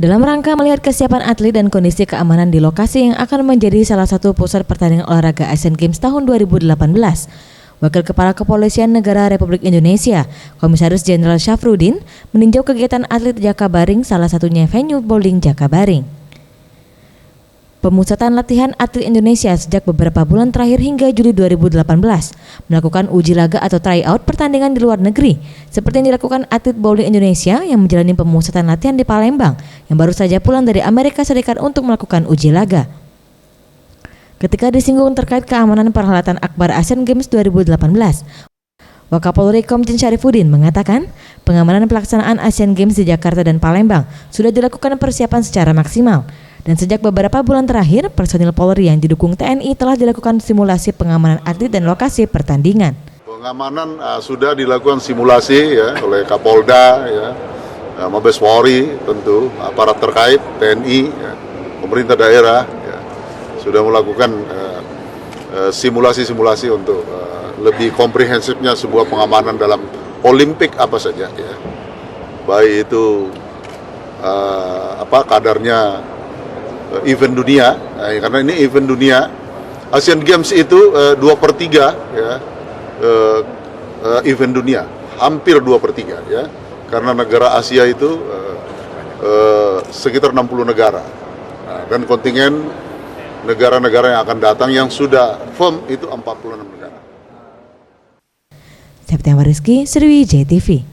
Dalam rangka melihat kesiapan atlet dan kondisi keamanan di lokasi yang akan menjadi salah satu pusat pertandingan olahraga Asian Games tahun 2018, Wakil Kepala Kepolisian Negara Republik Indonesia, Komisaris Jenderal Syafruddin, meninjau kegiatan atlet Jakabaring, salah satunya venue bowling Jakabaring. Pemusatan latihan atlet Indonesia sejak beberapa bulan terakhir hingga Juli 2018 melakukan uji laga atau tryout pertandingan di luar negeri, seperti yang dilakukan atlet bowling Indonesia yang menjalani pemusatan latihan di Palembang yang baru saja pulang dari Amerika Serikat untuk melakukan uji laga. Ketika disinggung terkait keamanan perhelatan Akbar Asian Games 2018, Wakapolri Komjen Syarifuddin mengatakan pengamanan pelaksanaan Asian Games di Jakarta dan Palembang sudah dilakukan persiapan secara maksimal. Dan sejak beberapa bulan terakhir, personil Polri yang didukung TNI telah dilakukan simulasi pengamanan atlet dan lokasi pertandingan. Pengamanan sudah dilakukan simulasi ya oleh Kapolda, ya, Mabes Polri, tentu aparat terkait, TNI, ya, pemerintah daerah, ya, sudah melakukan simulasi-simulasi untuk lebih komprehensifnya sebuah pengamanan dalam Olimpik apa saja, ya. Baik itu kadarnya event dunia, karena ini event dunia. Asian Games itu 2/3 ya, event dunia, hampir 2/3 ya, karena negara Asia itu sekitar 60 negara, dan kontingen negara-negara yang akan datang yang sudah firm itu 46 negara. Septian Rizky, Sriwijaya TV.